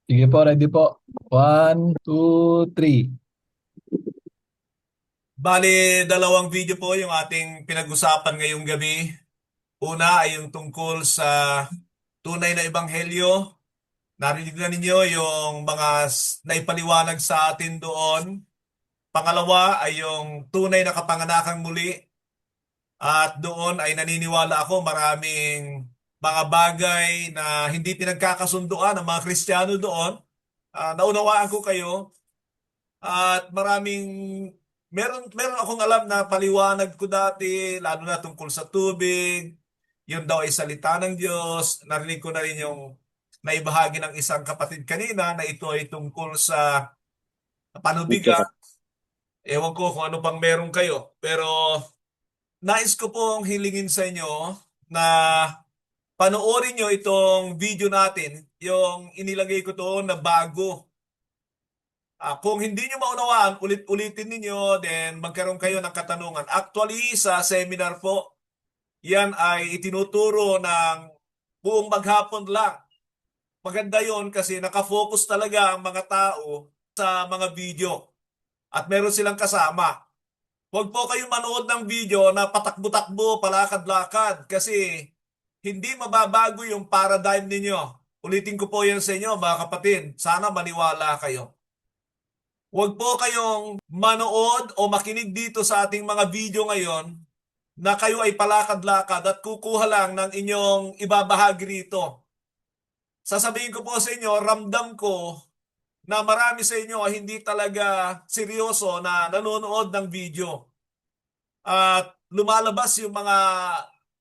Sige po, ready po. One, two, three. Bali, dalawang video po yung ating pinag-usapan ngayong gabi. Una ay yung tungkol sa tunay na ebanghelyo. Narinig na ninyo yung mga naipaliwanag sa atin doon. Pangalawa ay yung tunay na kapanganakang muli. At doon ay naniniwala ako maraming mga bagay na hindi pinagkakasunduan ng mga Kristiyano doon. Naunawaan ko kayo. At meron akong alam na paliwanag ko dati, lalo na tungkol sa tubig. Yun daw ay salita ng Diyos. Narinig ko na rin yung naibahagi ng isang kapatid kanina na ito ay tungkol sa panubigan. Ewan ko kung ano pang meron kayo. Pero nais ko pong hilingin sa inyo na panoorin nyo itong video natin, yung inilagay ko doon na bago. Kung hindi nyo maunawaan, ulit-ulitin ninyo, then magkaroon kayo ng katanungan. Actually, sa seminar po, yan ay itinuturo ng buong maghapon lang. Maganda yon kasi nakafocus talaga ang mga tao sa mga video at meron silang kasama. Huwag po kayong manood ng video na patakbo-takbo, palakad-lakad kasi hindi mababago yung paradigm ninyo. Ulitin ko po yan sa inyo mga kapatid. Sana maniwala kayo. Huwag po kayong manood o makinig dito sa ating mga video ngayon na kayo ay palakad-lakad at kukuha lang ng inyong ibabahagi rito. Sasabihin ko po sa inyo, ramdam ko na marami sa inyo ay hindi talaga seryoso na nanonood ng video. At lumalabas yung mga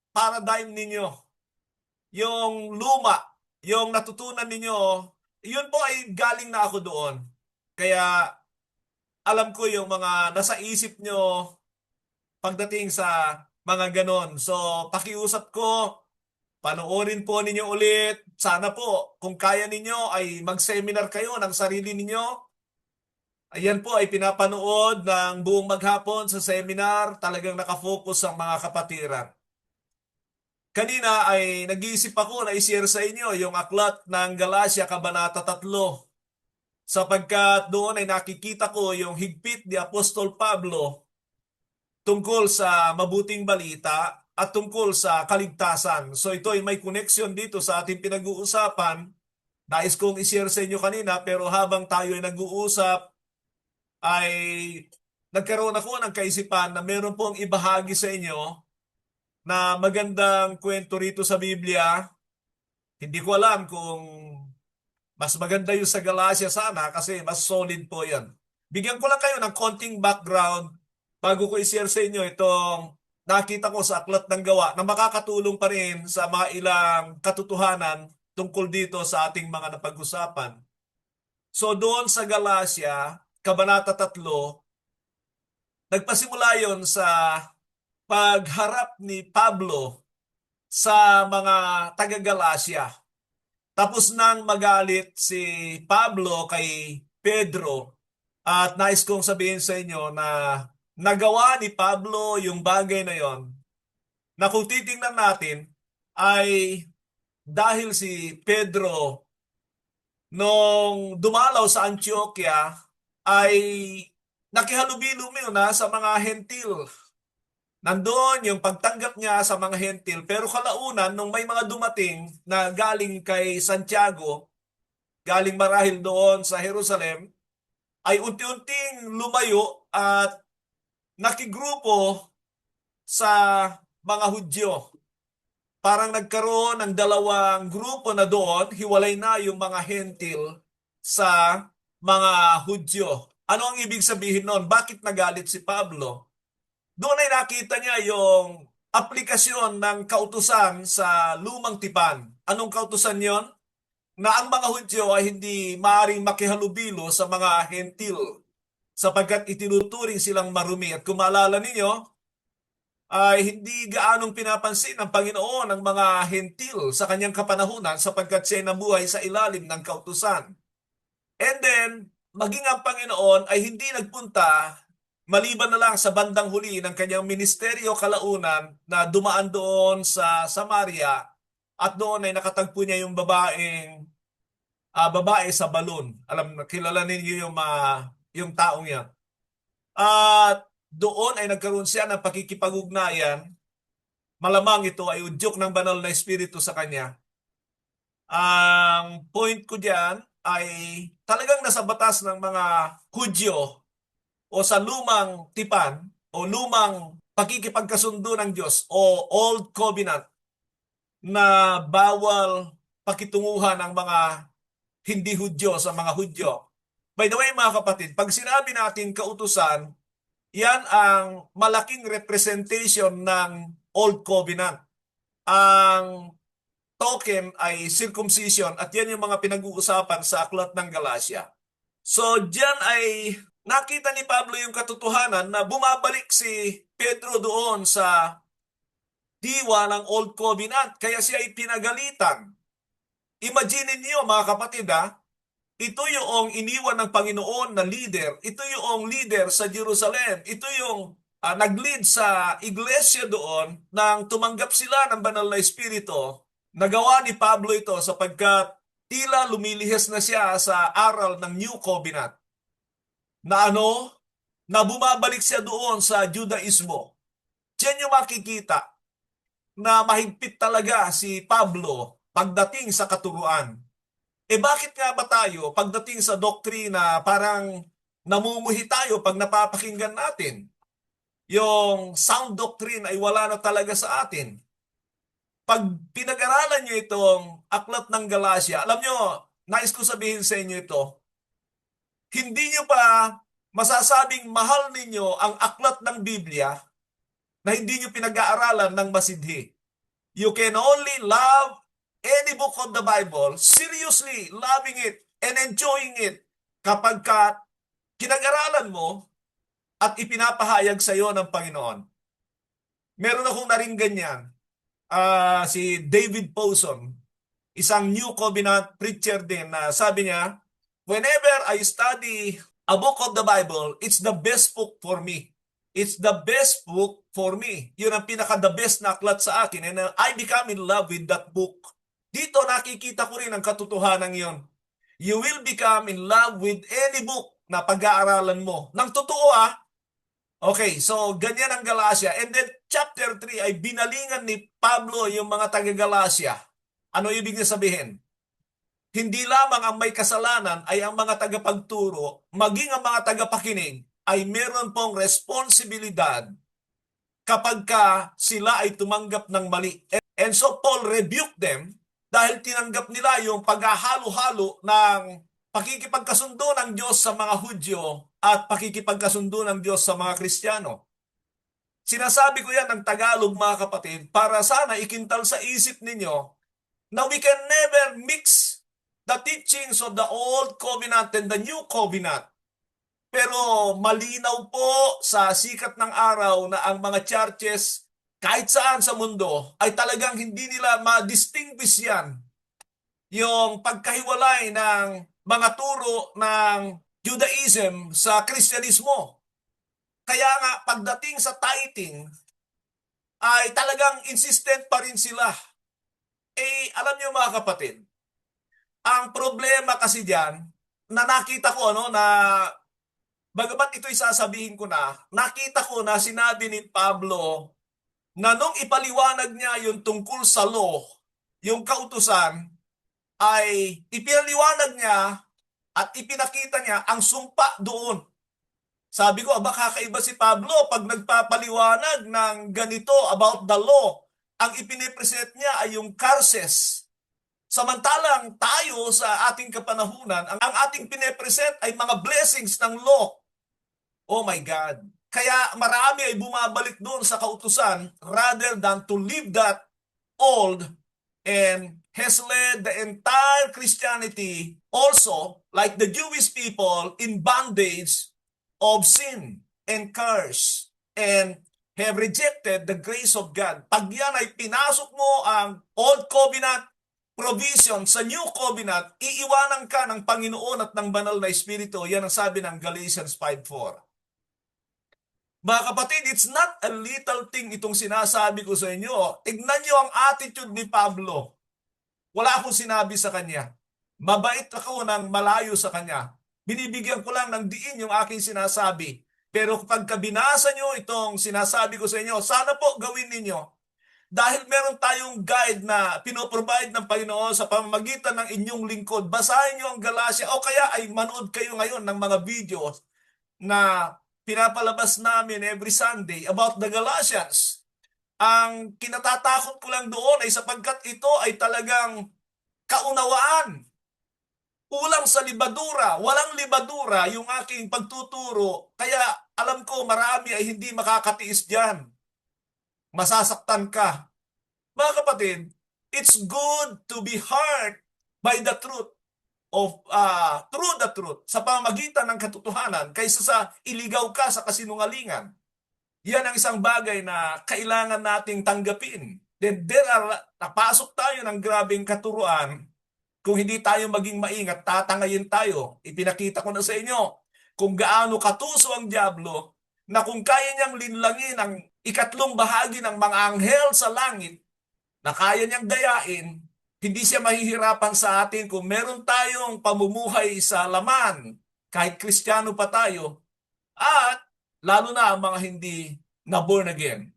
paradigm ninyo, yung luma, yung natutunan ninyo, yun po ay galing na ako doon. Kaya alam ko yung mga nasa isip nyo pagdating sa mga ganon. So, pakiusap ko, panoorin po ninyo ulit. Sana po, kung kaya ninyo, ay mag-seminar kayo ng sarili ninyo. Ayan po ay pinapanood ng buong maghapon sa seminar. Talagang nakafocus ang mga kapatiran. Kanina ay nag-iisip ako na i-share sa inyo yung aklat ng Galacia, Kabanata 3. Sapagkat doon ay nakikita ko yung higpit ni Apostol Pablo tungkol sa mabuting balita at tungkol sa kaligtasan. So ito ay may connection dito sa ating pinag-uusapan. Nais kong i-share sa inyo kanina pero habang tayo ay nag-uusap ay nagkaroon ako ng kaisipan na meron pong ibahagi sa inyo na magandang kwento rito sa Biblia. Hindi ko alam kung mas maganda yung sa Galacia sana kasi mas solid po yan. Bigyan ko lang kayo ng konting background bago ko i-share sa inyo itong nakita ko sa Aklat ng Gawa na makakatulong pa rin sa mga ilang katotohanan tungkol dito sa ating mga napag-usapan. So doon sa Galacia, Kabanata 3, nagpasimula yon sa pagharap ni Pablo sa mga taga-Galacia. Tapos nang magalit si Pablo kay Pedro at nais kong sabihin sa inyo na nagawa ni Pablo yung bagay na yon na kung titingnan natin ay dahil si Pedro nung dumalaw sa Antioquia ay nakihalubilo na sa mga hentil. Nandoon yung pagtanggap niya sa mga hentil pero kalaunan nung may mga dumating na galing kay Santiago, galing marahil doon sa Jerusalem, ay unti-unting lumayo at nakigrupo sa mga Hudyo. Parang nagkaroon ng dalawang grupo na doon, hiwalay na yung mga hentil sa mga Hudyo. Ano ang ibig sabihin noon? Bakit nagalit si Pablo? Doon ay nakita niya yung aplikasyon ng kautusan sa lumang tipan. Anong kautusan yon? Na ang mga Hudyo ay hindi maaaring makihalubilo sa mga hentil sapagkat itinuturing silang marumi. At kung maalala ninyo, ay hindi gaanong pinapansin ng Panginoon ang mga hentil sa kanyang kapanahunan sapagkat siya ay nabuhay sa ilalim ng kautusan. And then, maging ang Panginoon ay hindi nagpunta maliban na lang sa bandang huli ng kanyang ministeryo kalaunan na dumaan doon sa Samaria at doon ay nakatagpo niya yung babaeng babae sa balon. Kilala ninyo yung taong yan. At doon ay nagkaroon siya ng pakikipag-ugnayan. Malamang ito ay udyok ng banal na espiritu sa kanya. Ang point ko diyan ay talagang nasa batas ng mga Hudyo o sa lumang tipan o lumang pakikipagkasundo ng Diyos o Old Covenant na bawal pakitunguhan ng mga hindi Hudyo sa mga Hudyo. By the way mga kapatid, pag sinabi natin kautusan, yan ang malaking representation ng Old Covenant. Ang token ay circumcision at yan yung mga pinag-uusapan sa aklat ng Galatia. So diyan ay nakita ni Pablo yung katotohanan na bumabalik si Pedro doon sa diwa ng Old Covenant kaya siya ay pinagalitan. Imagine niyo mga kapatid ito yung iniwan ng Panginoon na leader. Ito yung leader sa Jerusalem. Ito yung nag-lead sa iglesia doon nang tumanggap sila ng banal na espiritu. Nagawa ni Pablo ito sapagkat tila lumilihis na siya sa aral ng New Covenant. Na bumabalik siya doon sa Judaismo. Diyan yung makikita na mahigpit talaga si Pablo pagdating sa katuruan. Bakit nga ba tayo pagdating sa doktrina parang namumuhi tayo pag napapakinggan natin? Yung sound doctrine ay wala na talaga sa atin. Pag pinag-aralan nyo itong aklat ng Galatia, alam nyo, nais ko sabihin sa inyo ito, hindi nyo pa masasabing mahal ninyo ang aklat ng Biblia na hindi nyo pinag-aaralan ng masidhi. You can only love any book of the Bible, seriously loving it and enjoying it kapag kinag-aralan mo at ipinapahayag sa iyo ng Panginoon. Meron akong naring ganyan. Si David Powson, isang New Covenant preacher din na sabi niya, whenever I study a book of the Bible, it's the best book for me. It's the best book for me. Yun ang pinaka-the best na aklat sa akin. And I become in love with that book. Dito nakikita ko rin ang katotohanan yon. You will become in love with any book na pag-aaralan mo. Nang totoo Okay, so ganyan ang Galatia. And then chapter 3 ay binalingan ni Pablo yung mga taga-Galatia. Ano ibig niya sabihin? Hindi lamang ang may kasalanan ay ang mga tagapagturo, maging ang mga tagapakinig ay meron pong responsibilidad kapag sila ay tumanggap ng mali. And so Paul rebuked them dahil tinanggap nila yung paghahalo-halo ng pakikipagkasundo ng Diyos sa mga Hudyo at pakikipagkasundo ng Diyos sa mga Kristiyano. Sinasabi ko yan ng Tagalog mga kapatid para sana ikintal sa isip ninyo na we can never mix the teachings of the Old Covenant and the New Covenant. Pero malinaw po sa sikat ng araw na ang mga churches kahit saan sa mundo ay talagang hindi nila ma-distinguish yan. Yung pagkahiwalay ng mga turo ng Judaism sa Kristyanismo. Kaya nga pagdating sa tithing ay talagang insistent pa rin sila. Alam niyo mga kapatid, ang problema kasi diyan na nakita ko na bagamat ito'y sasabihin ko na, nakita ko na sinabi ni Pablo na nung ipaliwanag niya yung tungkol sa law, yung kautusan, ay ipinaliwanag niya at ipinakita niya ang sumpa doon. Sabi ko, kakaiba si Pablo pag nagpapaliwanag ng ganito about the law. Ang ipinipresent niya ay yung curses. Samantalang tayo sa ating kapanahunan, ang ating pinipresent ay mga blessings ng law. Oh my God. Kaya marami ay bumabalik doon sa kautusan rather than to live that old and has led the entire Christianity also, like the Jewish people, in bondage of sin and curse and have rejected the grace of God. Pag yan ay pinasok mo ang Old Covenant provision sa New Covenant, iiwanan ka ng Panginoon at ng banal na Espiritu. Yan ang sabi ng Galatians 5:4. Mga kapatid, it's not a little thing itong sinasabi ko sa inyo. Tignan niyo ang attitude ni Pablo. Wala akong sinabi sa kanya. Mabait ako ng malayo sa kanya. Binibigyan ko lang ng diin yung aking sinasabi. Pero pagka binasa nyo itong sinasabi ko sa inyo, sana po gawin ninyo. Dahil meron tayong guide na pinoprovide ng Panginoon sa pamamagitan ng inyong lingkod. Basahin nyo ang Galatia o kaya ay manood kayo ngayon ng mga videos na pinapalabas namin every Sunday about the Galatians. Ang kinatatakot ko lang doon ay sapagkat ito ay talagang kaunawaan. Kulang sa libadura, walang libadura yung aking pagtuturo. Kaya alam ko marami ay hindi makakatiis diyan. Masasaktan ka. Mga kapatid, it's good to be hurt by the truth of through the truth sa pamamagitan ng katotohanan kaysa sa iligaw ka sa kasinungalingan. Yan ang isang bagay na kailangan nating tanggapin. Then napasok tayo ng grabeng katuruan. Kung hindi tayo maging maingat, tatangayin tayo. Ipinakita ko na sa inyo kung gaano katuso ang dyablo na kung kaya niyang linlangin ang ikatlong bahagi ng mga anghel sa langit na kaya niyang dayain, hindi siya mahihirapan sa atin kung meron tayong pamumuhay sa laman, kahit Kristiyano pa tayo, at lalo na ang mga hindi na born again.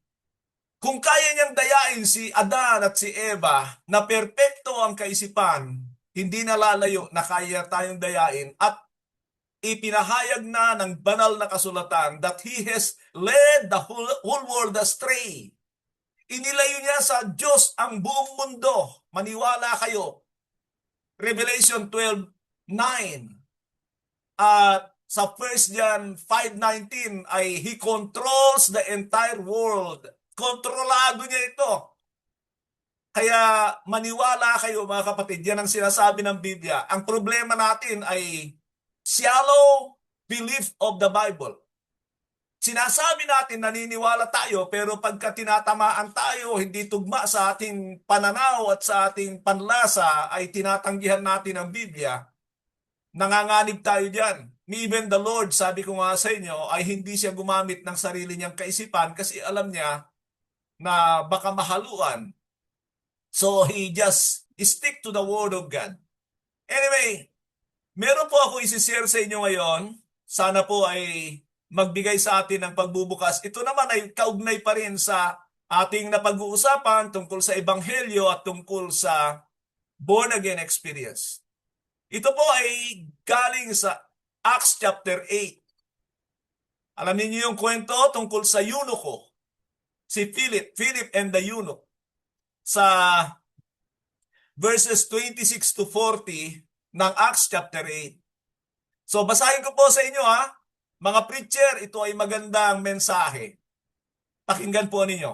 Kung kaya niyang dayain si Adan at si Eva na perpekto ang kaisipan, hindi nalalayo na kaya tayong dayain at ipinahayag na ng banal na kasulatan that He has led the whole world astray. Inilayo niya sa Diyos ang buong mundo. Maniwala kayo. Revelation 12:9. At sa 1 John 5:19 ay He controls the entire world. Kontrolado niya ito. Kaya maniwala kayo mga kapatid, yan ang sinasabi ng Biblia. Ang problema natin ay shallow belief of the Bible. Sinasabi natin naniniwala tayo pero pagka tinatamaan tayo, hindi tugma sa ating pananaw at sa ating panlasa ay tinatanggihan natin ang Biblia. Nanganganib tayo dyan. Even the Lord, sabi ko nga sa inyo, ay hindi siya gumamit ng sarili niyang kaisipan kasi alam niya na baka mahaluan. So he just stick to the Word of God. Anyway, meron po ako isi-share sa inyo ngayon. Sana po ay magbigay sa atin ng pagbubukas. Ito naman ay kaugnay pa rin sa ating napag-uusapan tungkol sa Ebanghelyo at tungkol sa born again experience. Ito po ay galing sa Acts chapter 8. Alam niyo yung kwento tungkol sa eunuko, si Philip and the eunuch. Sa verses 26 to 40 ng Acts chapter 8. So basahin ko po sa inyo mga preacher, ito ay magandang mensahe. Pakinggan po ninyo.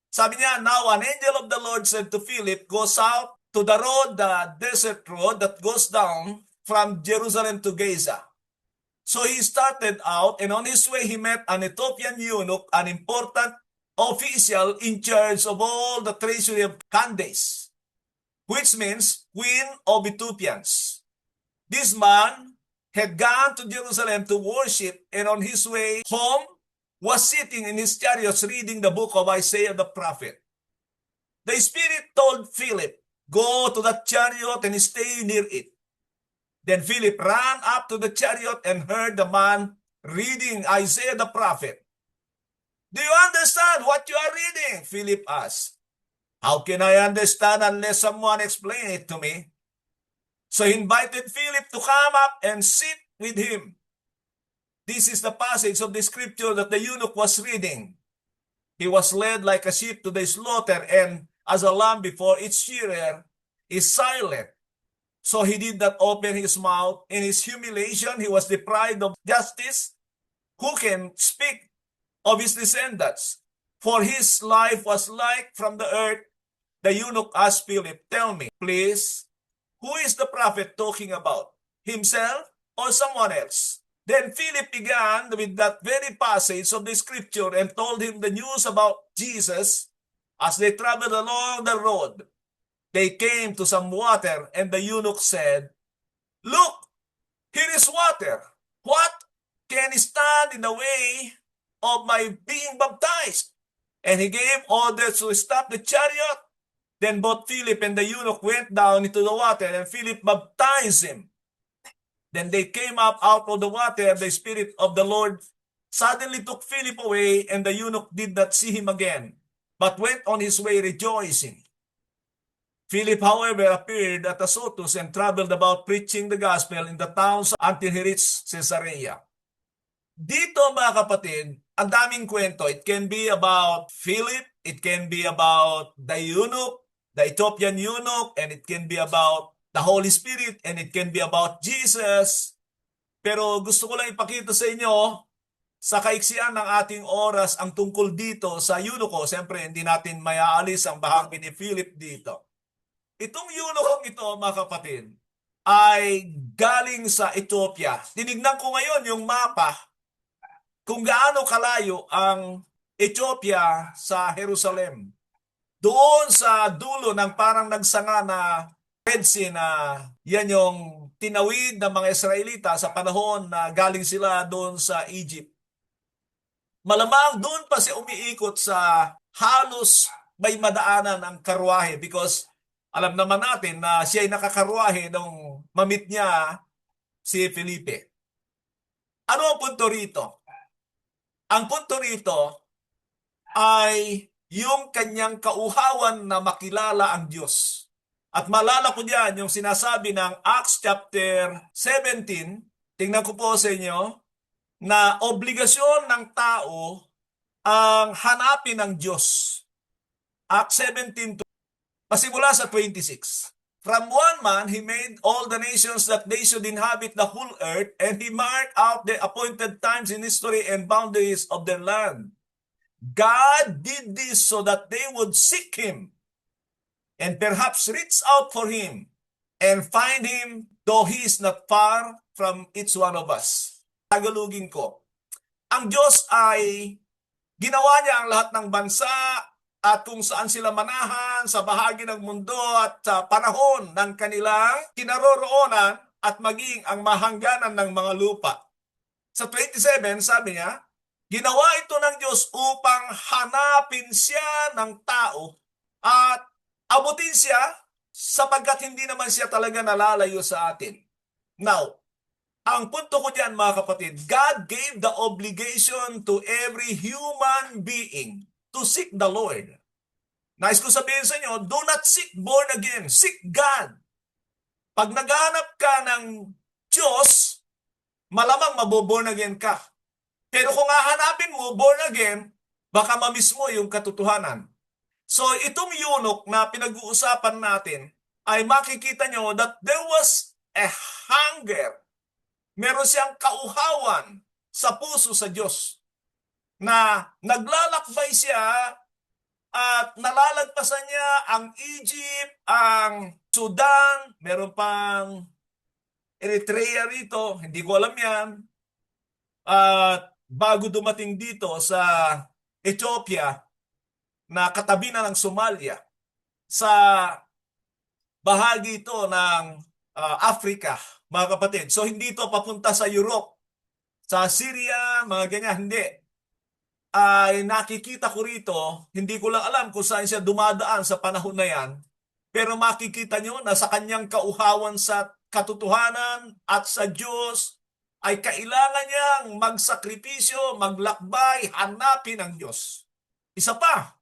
Sabi niya, now an angel of the Lord said to Philip, go south to the road, the desert road that goes down from Jerusalem to Gaza. So he started out, and on his way he met an Ethiopian eunuch, an important official in charge of all the treasury of Candace, which means Queen of Ethiopians. This man had gone to Jerusalem to worship, and on his way home was sitting in his chariot reading the book of Isaiah the prophet. The Spirit told Philip, go to that chariot and stay near it. Then Philip ran up to the chariot and heard the man reading Isaiah the prophet. Do you understand what you are reading? Philip asked. How can I understand unless someone explain it to me? So he invited Philip to come up and sit with him. This is the passage of the scripture that the eunuch was reading. He was led like a sheep to the slaughter, and as a lamb before its shearer is silent. So he did not open his mouth. In his humiliation, he was deprived of justice. Who can speak of his descendants? For his life was like from the earth. The eunuch asked Philip, tell me, please, who is the prophet talking about? Himself or someone else? Then Philip began with that very passage of the scripture and told him the news about Jesus. As they traveled along the road, they came to some water, and the eunuch said, look, here is water. What can stand in the way of my being baptized? And he gave orders to stop the chariot. Then both Philip and the eunuch went down into the water, and Philip baptized him. Then they came up out of the water, and the Spirit of the Lord suddenly took Philip away, and the eunuch did not see him again, but went on his way rejoicing. Philip, however, appeared at Azotus and traveled about preaching the gospel in the towns until he reached Caesarea. Dito mga kapatid, ang daming kwento. It can be about Philip, it can be about the eunuch, the Ethiopian eunuch, and it can be about the Holy Spirit, and it can be about Jesus. Pero gusto ko lang ipakita sa inyo, sa kaiksian ng ating oras, ang tungkol dito sa eunuko. Siyempre, hindi natin mayaalis ang bahagi ni Philip dito. Itong eunuchong ito, mga kapatid, ay galing sa Ethiopia. Tinignan ko ngayon yung mapa kung gaano kalayo ang Ethiopia sa Jerusalem. Doon sa dulo ng parang nagsanga na Red Sea na yan yung tinawid ng mga Israelita sa panahon na galing sila doon sa Egypt. Malamang doon pa siya umiikot sa halos may madaanan ng karwahe because alam naman natin na siya ay nakakarwahe nung mamit niya si Felipe. Ano ang punto rito? Ang punto rito ay yung kanyang kauhawan na makilala ang Diyos. At malala ko diyan yung sinasabi ng Acts chapter 17, tingnan ko po sa inyo, na obligasyon ng tao ang hanapin ng Diyos. Acts 17, pasimula sa 26. From one man, he made all the nations that they should inhabit the whole earth, and he marked out the appointed times in history and boundaries of their land. God did this so that they would seek him and perhaps reach out for him and find him, though he is not far from each one of us. Tagalogin ko. Ang Diyos ay ginawa niya ang lahat ng bansa at kung saan sila manahan sa bahagi ng mundo at sa panahon ng kanilang kinaroroonan at maging ang mahangganan ng mga lupa. Sa 27, sabi niya, ginawa ito ng Diyos upang hanapin siya ng tao at abutin siya sapagkat hindi naman siya talaga nalalayo sa atin. Now, ang punto ko diyan mga kapatid, God gave the obligation to every human being to seek the Lord. Nais ko sabihin sa inyo, do not seek born again, seek God. Pag naghahanap ka ng Diyos, malamang maboborn again ka. Pero kung hahanapin mo born again, baka mamiss mo yung katotohanan. So itong eunuch na pinag-uusapan natin, ay makikita nyo that there was a hunger. Meron siyang kauhawan sa puso sa Diyos na naglalakbay siya at nalalagpasan niya ang Egypt, ang Sudan, meron pang Eritrea rito, hindi ko alam yan. At bago dumating dito sa Ethiopia na katabi na ng Somalia, sa bahagi ito ng Africa, mga kapatid. So hindi ito papunta sa Europe, sa Syria, mga ganyan, hindi. Ay nakikita ko rito, hindi ko lang alam kung saan siya dumadaan sa panahon na yan, pero makikita nyo na sa kanyang kauhawan sa katotohanan at sa Diyos, ay kailangan niyang magsakripisyo, maglakbay, hanapin ang Diyos. Isa pa,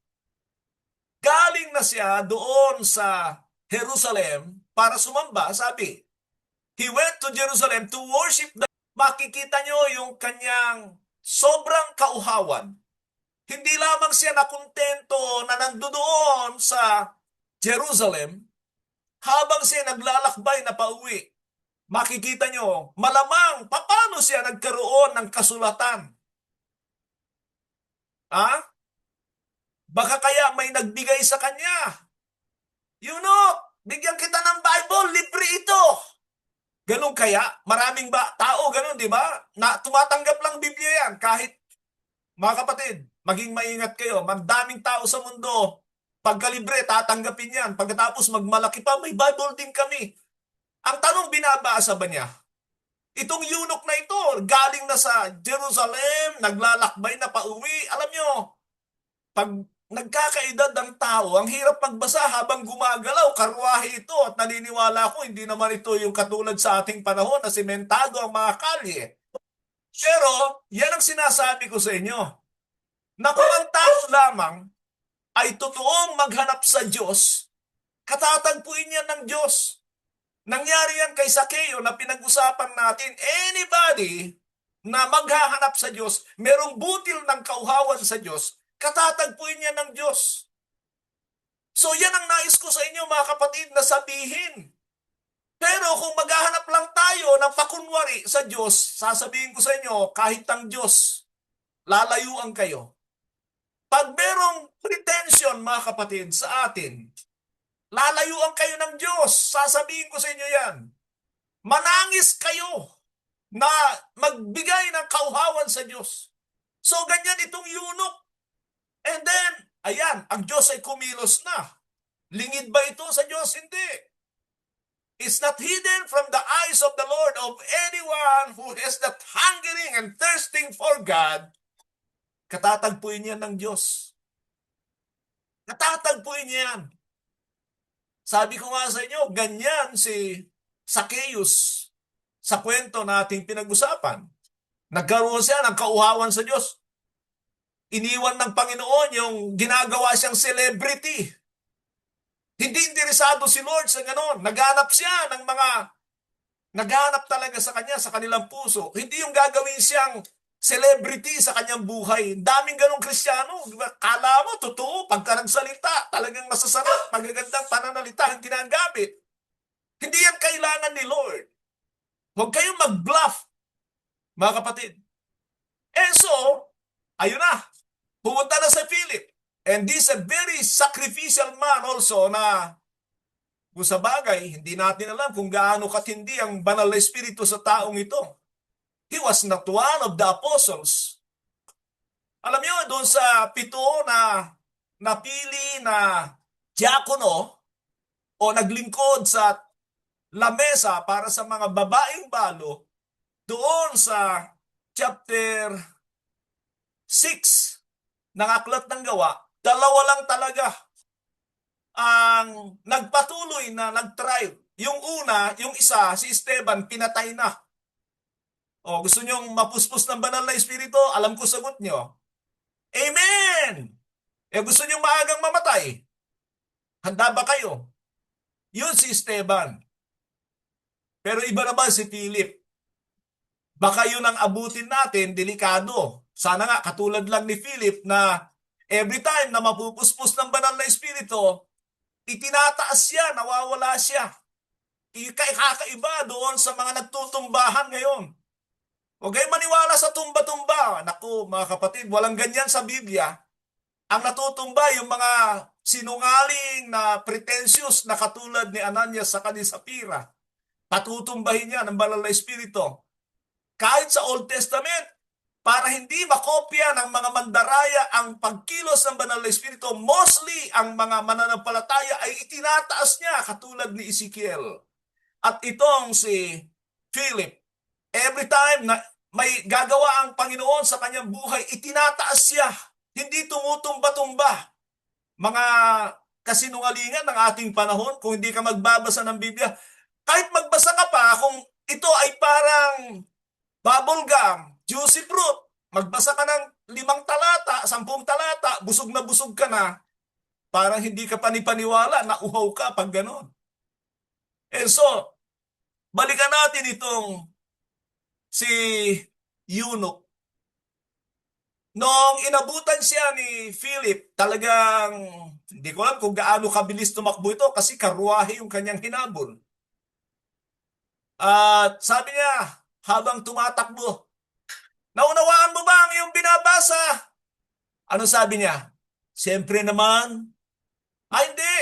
galing na siya doon sa Jerusalem para sumamba, sabi, he went to Jerusalem to worship the... Makikita nyo yung kanyang sobrang kauhawan. Hindi lamang siya nakontento na nandoon sa Jerusalem habang siya naglalakbay na pauwi. Makikita nyo, malamang paano siya nagkaroon ng kasulatan. Baka kaya may nagbigay sa kanya. Bigyan kita ng Bible, libre ito. Ganun kaya? Maraming tao ganun, di ba? Na tumatanggap lang Biblia yan. Kahit, mga kapatid, maging maingat kayo. Mandaming tao sa mundo. Pagkalibre, tatanggapin yan. Pagkatapos magmalaki pa, may Bible din kami. Ang tanong, binabasa ba niya? Itong eunuch na ito, galing na sa Jerusalem, naglalakbay na pauwi. Alam nyo, pag nagkakaedad ang tao, ang hirap magbasa habang gumagalaw, karwahe ito at naniniwala ko hindi naman ito yung katulad sa ating panahon na sementado ang mga kalye. Pero yan ang sinasabi ko sa inyo, na kung ang tao lamang ay totoong maghanap sa Diyos, katatagpuin niya ng Diyos. Nangyari yan kay Sakeo na pinag-usapan natin. Anybody na maghahanap sa Diyos, merong butil ng kauhawan sa Diyos, katatagpuin niya ng Diyos. So yan ang nais ko sa inyo mga kapatid na sabihin. Pero kung maghahanap lang tayo ng pakunwari sa Diyos, sasabihin ko sa inyo, kahit ang Diyos, lalayuan kayo. Pag merong pretension mga kapatid sa atin, lalayuan kayo ng Diyos. Sasabihin ko sa inyo yan. Manangis kayo na magbigay ng kauhawan sa Diyos. So ganyan itong eunuch. And then, ayan, ang Diyos ay kumilos na. Lingid ba ito sa Diyos? Hindi. It's not hidden from the eyes of the Lord of anyone who has that hungering and thirsting for God. Katatagpuin niya ng Diyos. Katatagpuin niya yan. Sabi ko nga sa inyo, ganyan si Zacchaeus sa kwento na ating pinag-usapan. Nagkaroon siya ng kauhawan sa Diyos. Iniwan ng Panginoon yung ginagawa siyang celebrity. Hindi interesado si Lord sa ganon. Naghanap siya ng mga, naghanap talaga sa kanya, sa kanilang puso. Hindi yung gagawin siyang celebrity sa kanyang buhay. Daming ganong Kristiyano. Kala mo, totoo, pagka nagsalita, talagang masasarap, magagandang pananalita ang ginagamit. Hindi yan kailangan ni Lord. Huwag kayong mag-bluff, mga kapatid. So, ayun na. Pumunta na sa Philip. And this a very sacrificial man also na kung sa bagay, hindi natin alam kung gaano katindi ang banal na espiritu sa taong ito. He was not one of the apostles. Alam niyo, doon sa 7 na napili na diakono o naglingkod sa lamesa para sa mga babaeng balo, doon sa chapter 6 ng Aklat ng Gawa, 2 lang talaga ang nagpatuloy na nag-try. Yung una, yung isa, si Esteban, pinatay na. O, gusto nyong mapuspos ng banal na espiritu? Alam ko sagot nyo. Amen! Gusto nyong maagang mamatay? Handa ba kayo? Yun si Esteban. Pero iba naman si Philip. Baka yun ang abutin natin, delikado. Sana nga, katulad lang ni Philip na every time na mapupuspos ng banal na espiritu, itinataas siya, nawawala siya. Kakaiba doon sa mga nagtutumbahan ngayon. Huwag kayong maniwala sa tumba-tumba. Naku, mga kapatid, walang ganyan sa Biblia. Ang natutumba, yung mga sinungaling na pretentious na katulad ni Ananias sa ni Sapphira. Patutumbahin niya ng banal na espiritu. Kahit sa Old Testament, para hindi makopya ng mga mandaraya ang pagkilos ng banal na espiritu, mostly ang mga mananampalataya ay itinataas niya katulad ni Ezekiel. At itong si Philip, every time na may gagawa ang Panginoon sa kanyang buhay, itinataas siya. Hindi tumutumba-tumba. Mga kasinungalingan ng ating panahon, kung hindi ka magbabasa ng Biblia, kahit magbasa ka pa, kung ito ay parang bubble gum, juicy fruit, magbasa ka ng 5 talata, 10 talata, busog na busog ka na, parang hindi ka panipaniwala, nauhaw ka pag ganon. So, balikan natin itong si eunuch. Nung inabutan siya ni Philip, talagang hindi ko alam kung gaano kabilis tumakbo ito kasi karwahe yung kanyang hinabol. At sabi niya, habang tumatakbo, naunawaan mo ba ang iyong binabasa? Ano sabi niya? Siyempre naman, hindi.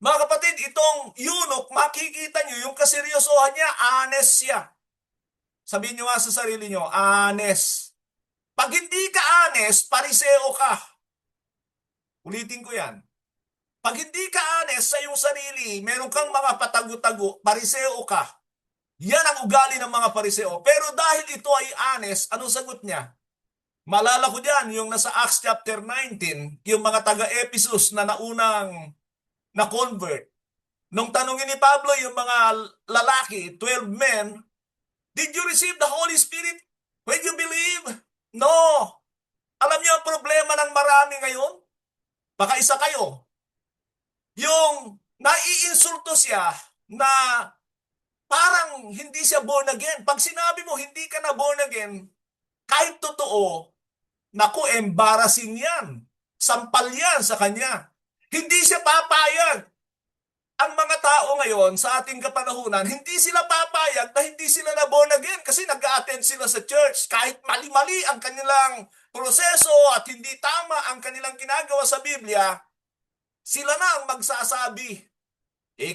Mga kapatid, itong eunuch, makikita niyo yung kaseryosohan niya, honest siya. Sabihin niyo nga sa sarili niyo, honest. Pag hindi ka honest, pariseo ka. Ulitin ko yan. Pag hindi ka honest sa iyong sarili, meron kang mga patago-tago, pariseo ka. Yan ang ugali ng mga pariseo. Pero dahil ito ay honest, anong sagot niya? Maalala ko dyan, yung nasa Acts chapter 19, yung mga taga-Ephesus na naunang na-convert. Nung tanungin ni Pablo yung mga lalaki, 12 men, did you receive the Holy Spirit when you believe? No. Alam niyo ang problema ng marami ngayon? Baka isa kayo. Yung naiinsulto siya na parang hindi siya born again. Pag sinabi mo hindi ka na born again, kahit totoo, naku, embarrassing yan. Sampal yan sa kanya. Hindi siya papayag. Ang mga tao ngayon sa ating kapanahunan, hindi sila papayag na hindi sila na born again kasi nag-a-attend sila sa church. Kahit mali-mali ang kanilang proseso at hindi tama ang kanilang ginagawa sa Biblia, sila na ang magsasabi.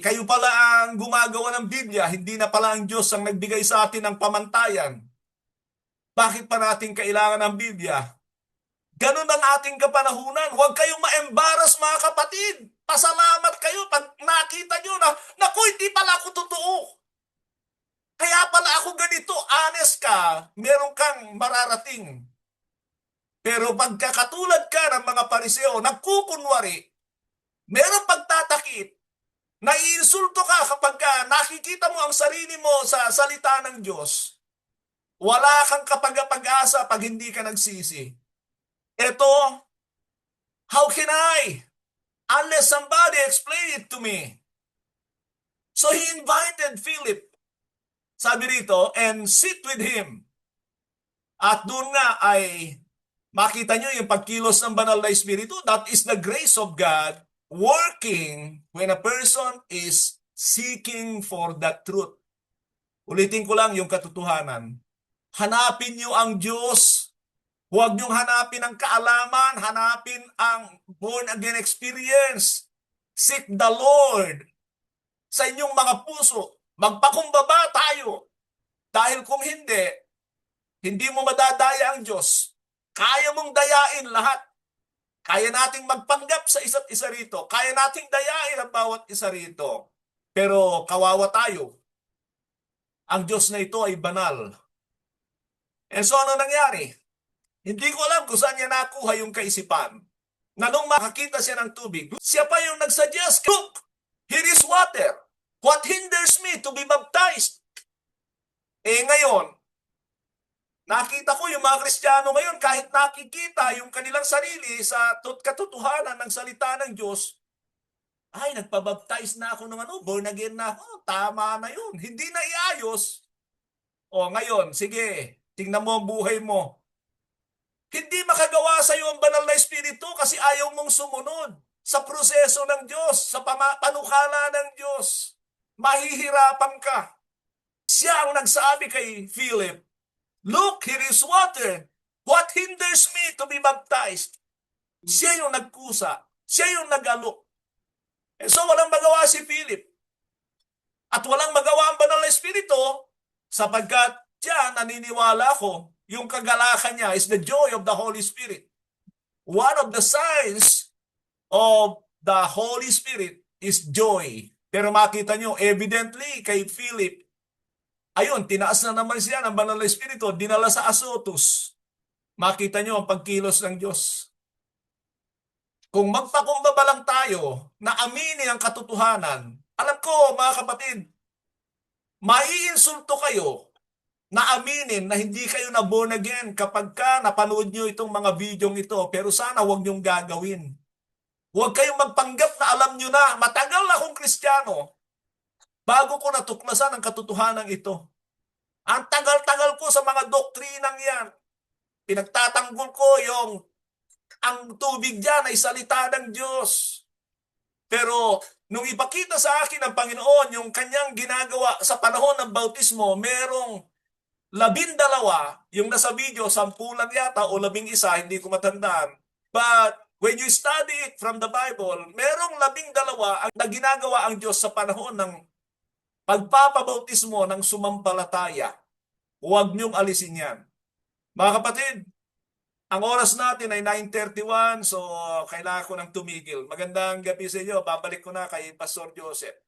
Kayo pala ang gumagawa ng Biblia, hindi na pala ang Diyos ang nagbigay sa atin ng pamantayan. Bakit pa natin kailangan ng Biblia? Ganun ang ating kapanahunan. Huwag kayong ma-embarrass mga kapatid. Pasalamat kayo pag nakita nyo na, naku, hindi pala ako totoo. Kaya pala ako ganito, honest ka, meron kang mararating. Pero pagkakatulad ka ng mga pariseo, nagkukunwari, meron pagtatakip, naiinsulto ka kapag nakikita mo ang sarili mo sa salita ng Diyos, wala kang kapag-asa pag hindi ka nagsisi. Ito, how can I? Unless somebody explain it to me. So he invited Philip, sabi rito, and sit with him. At doon nga ay makita nyo yung pagkilos ng banal na Espiritu. That is the grace of God working when a person is seeking for the truth. Ulitin ko lang yung katotohanan. Hanapin nyo ang Diyos. Huwag niyong hanapin ang kaalaman, hanapin ang born-again experience. Seek the Lord sa inyong mga puso. Magpakumbaba tayo. Dahil kung hindi mo madadaya ang Diyos. Kaya mong dayain lahat. Kaya nating magpanggap sa isa't isa rito. Kaya nating dayain ang bawat isa rito. Pero kawawa tayo. Ang Diyos na ito ay banal. And so ano nangyari? Hindi ko alam kung saan niya nakuha yung kaisipan na nung makakita siya ng tubig, siya pa yung nagsuggest, look, here is water. What hinders me to be baptized? Ngayon, nakita ko yung mga Kristiyano ngayon, kahit nakikita yung kanilang sarili sa katotohanan ng salita ng Diyos, ay, nagpabaptize na ako ng born again na ako. Tama na yun. Hindi na iayos. Ngayon, sige, tingnan mo ang buhay mo. Hindi makagawa sa iyo ang banal na Espiritu kasi ayaw mong sumunod sa proseso ng Diyos, sa panukala ng Diyos. Mahihirapan ka. Siya ang nagsabi kay Philip, look, here is water. What hinders me to be baptized? Siya yung nagkusa. Siya yung nag-alok. So walang magawa si Philip. At walang magawa ang banal na Espiritu sapagkat diyan naniniwala ko yung kagalakan niya is the joy of the Holy Spirit. One of the signs of the Holy Spirit is joy. Pero makita nyo, evidently, kay Philip, ayun, tinaas na naman siya ng banal na Espiritu, dinala sa Azotus. Makita nyo ang pagkilos ng Diyos. Kung magpakumbaba lang tayo na aminin ang katotohanan, alam ko, mga kapatid, maiinsulto kayo na aminin na hindi kayo na born again kapag napanood nyo itong mga videong ito. Pero sana huwag nyong gagawin. Huwag kayong magpanggap na alam nyo na. Matagal na akong Kristiyano bago ko natuklasan ang katotohanan ito. Ang tagal-tagal ko sa mga doktrinang yan. Pinagtatanggol ko ang tubig dyan ay salita ng Diyos. Pero nung ipakita sa akin ng Panginoon yung kanyang ginagawa sa panahon ng bautismo, merong 12, yung nasa video, 10 lang yata o 11, hindi ko matandaan. But when you study it from the Bible, merong 12 ang ginagawa ang Diyos sa panahon ng pagpapabautismo ng sumampalataya. Huwag niyong alisin yan. Mga kapatid, ang oras natin ay 9:31, so kailangan ko nang tumigil. Magandang gabi sa inyo. Babalik ko na kay Pastor Joseph.